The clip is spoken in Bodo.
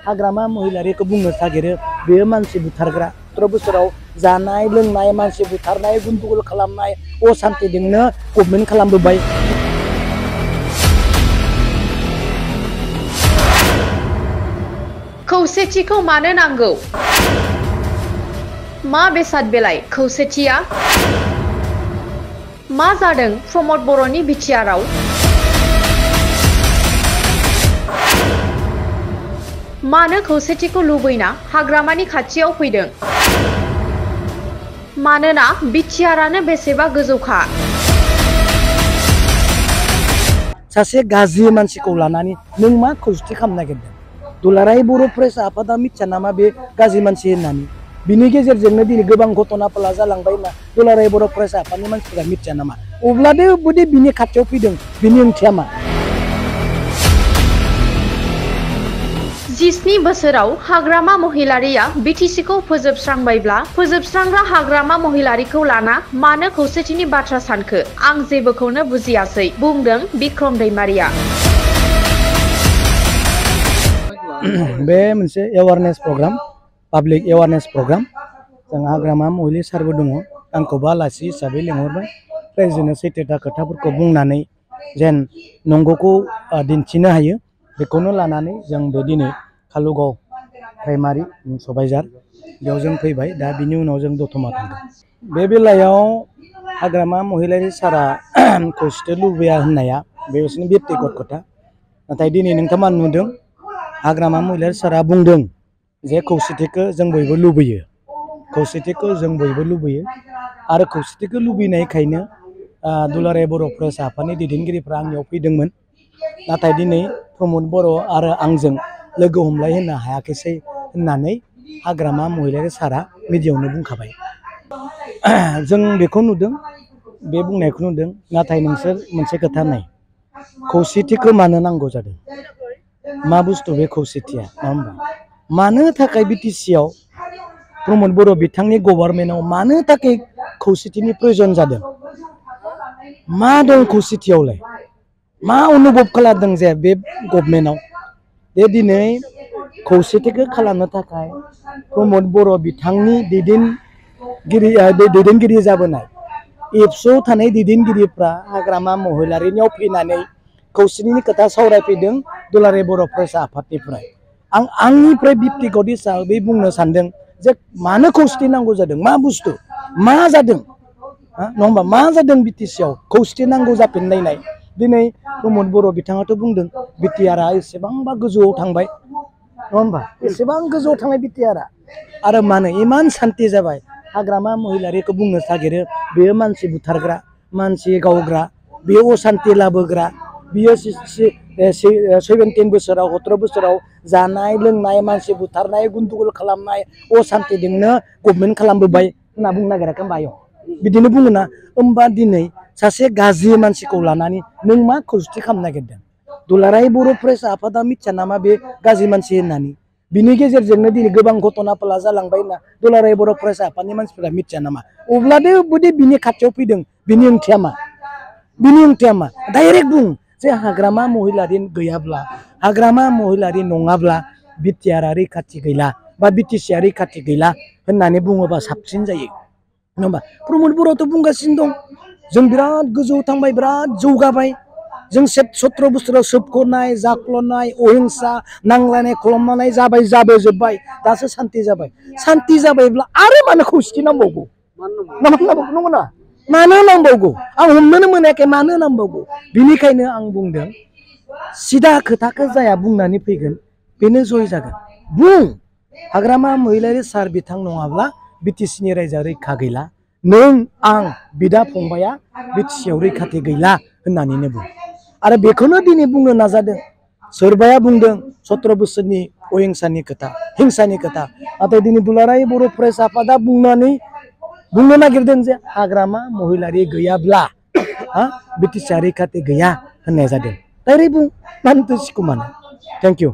हाग्रामा महिलारिखौ बुंनो नागिरो बेयो मानसि बुथारग्रा 17 बोसोराव जानाय लोंनाय मानसि बुथारनाय गुन्दुगल खालामनाय असान्तिजोंनो गभर्नमेन्ट खालामबोबाय। खौसेथिखौ मानो नांगौ? मा बेसाद बेलाय खौसेथिया? मा जादों प्रमद बर'नि बिटिआरआव? मानो खौसेथिखौ लुबैना हाग्रामानि खाथियाव फैदों? मानोना बिटिआरआनो बेसेबा गोजौखा। सासे गाज्रि मानसिखौ लानानै नों मा खौसेथि खालामनो नागिरदों? दुलाराय बर' फरायसा आफादा मिथिया नामा बे गाज्रि मानसि होननानै? बिनि गेजेरजोंनो दिनै गोबां घटनाफोरा जालांबाय होनना दुलाराय बर' फरायसा आफादनि मानसिफोरा मिथिया नामा? अब्लादो बोदि बिनि खाथियाव फैदों बिनि ओंथिया मा? 17 बोसोराव हाग्रामा महिलारिया बिटिसिखौ फोजोबस्रांबायब्ला फोजोबस्रांग्रा हाग्रामा महिलारिखौ लाना मानो खौसेथिनि बाथ्रा सानखो? आं जेबोखौनो बुजियासै, बुंदों बिक्रम दैमारिया। बे मोनसे awareness programme, public awareness programme. जों हाग्रामा महिला सारबो दङ, आंखौबो आलासि हिसाबै लेंहरबाय। रायजोनो सैथोथा खोथाफोरखौ बुंनानै जेन नंगौखौ दिन्थिनो हायो, बेखौनो लानानै जों बे दिनै कालुगाव प्राइमारि सबायझार बेयाव जों फैबाय। दा बिनि उनाव जों दतमा थांगोन। बे बेलायाव हाग्रामा महिलारि सारा खौसेथि लुबैया होननाया बे बिसोरनि बेक्तिगत खोथा। नाथाय दिनै नोंथांमोना नुदों हाग्रामा महिलारि सारा बुंदों जे खौसेथिखौ जों बयबो लुबैयो, खौसेथिखौ जों बयबो लुबैयो। आरो खौसेथिखौ लुबैनायखायनो दुलाराय बर' फरायसा आफादनि दैदेनगिरिफ्रा आंनियाव फैदोंमोन। नाथाय दिनै प्रमद बर' आरो आंजों लोगो हमलाय होनो हायाखैसै होननानै हाग्रामा महिलारि सारा मिडियायावनो बुंखाबाय। जों बेखौ नुदों, बे बुंनायखौ नुदों। नाथाय नोंसोर मोनसे खोथा नाय, खौसेथिखौ मानो नांगौ जादों? मा बुस्थु बे खौसेथिया, नङा होमबा? मानो थाखाय बिटिसियाव प्रमद बर' बिथांनि गभर्नमेन्टआव मानो थाखाय खौसेथिनि प्रयोजन जादों? मा दं खौसेथियावलाय? मा अनुभब खालामदों जे बे गभर्नमेन्टआव बे दिनै खौसेथिखौ खालामनो थाखाय प्रमद बर' बिथांनि दैदेनगिरि जाबोनाय एबसुआव थानाय दैदेनगिरिफ्रा हाग्रामा महिलारिनियाव फैनानै खौसेथिनि खोथा सावरायफैदों दुलाराय बर' फरायसा आफादनिफ्राय। आं आंनिफ्राय बेक्तिगत हिसाबै बुंनो सानदों जे मानो खौसेथि नांगौ जादों? मा बुस्थु? मा जादों? नङा होमबा? मा जादों बिटिसियाव खौसेथि नांगौ जाफिनलायनाय? दिनै प्रमद बर' बिथाङाथ' बुंदों बिटिआरआ एसेबांबा गोजौआव थांबाय, नङा होमबा? एसेबां गोजौआव थांनाय बिटिआरआ आरो मानो इमान सान्ति जाबाय? हाग्रामा महिलारिखौ बुंनो नागिरो बेयो मानसि बुथारग्रा, मानसि गावग्रा, बेयो असान्ति लाबोग्रा, बियो 17 बोसोराव 17 बोसोराव जानाय लोंनाय मानसि बुथारनाय गुन्दुगल खालामनाय असान्तिजोंनो गभर्नमेन्ट खालामबोबाय होनना बुंनो नागिराखै होमबा? आयं बिदिनो बुङोना? होमबा दिनै सासे गाज्रि मानसिखौ लानानै नों मा खौसेथि खालामनो नागिरदों? दुलाराय बर' फरायसा आफादा मिथिया नामा बे गाज्रि मानसि होननानै? बिनि गेजेरजोंनो दिनै गोबां घटनाफोरा जालांबाय होनना दुलाराय बर' फरायसा आफादनि मानसिफोरा मिथिया नामा? अब्लादो बोदि बिनि खाथियाव फैदों बिनि ओंथिया मा? बिनि ओंथिया मा? डाइरेक्ट बुं जे हाग्रामा महिलारि गैयाब्ला, हाग्रामा महिलारि नङाब्ला बिटिआरआ रैखाथि गैला बा बिटिसिआ रैखाथि गैला होननानै बुङोबा साबसिन जायो, नङा होमबा? प्रमद बर'थ' बुंगासिनो दं जों बिराद गोजौआव थांबाय, बिराद जौगाबाय, जों 17 बोसोराव सोबख'नाय जाख्ल'नाय अहिंसा नांलायनाय खालामनानै जाबोजोब्बाय, दासो सान्ति जाबाय। सान्ति जाबायब्ला आरो मानो खौसेथि नांबावगौ? नंगौना? मानो नांबावगौ? आं हमनोनो मोनाखै मानो नांबावगौ? बिनिखायनो आं बुंदों सिदा खोथाखौ जाया बुंनानै फैगोन बेनो जय जागोन। बुं हाग्रामा महिलारि सार बिथां नङाब्ला बिटिसिनि रायजोआ रैखा गैला, नों आं बिदा फंबाया बिटिसिआव रैखाथि गैला होननानैनो बुं। आरो बेखौनो दिनै बुंनो नाजादों। सोरबाया बुंदों 17 बोसोरनि अहिंसानि खोथा, हिंसानि खोथा। नाथाय दिनै दुलाराय बर' फरायसा आफादा बुंनो नागिरदों जे हाग्रामा महिलारि गैयाब्ला बिटिसिआ रैखाथि गैया होननाय जादों। डाइरेक्ट बुं, मानोथो सिखुमानो? Thank you.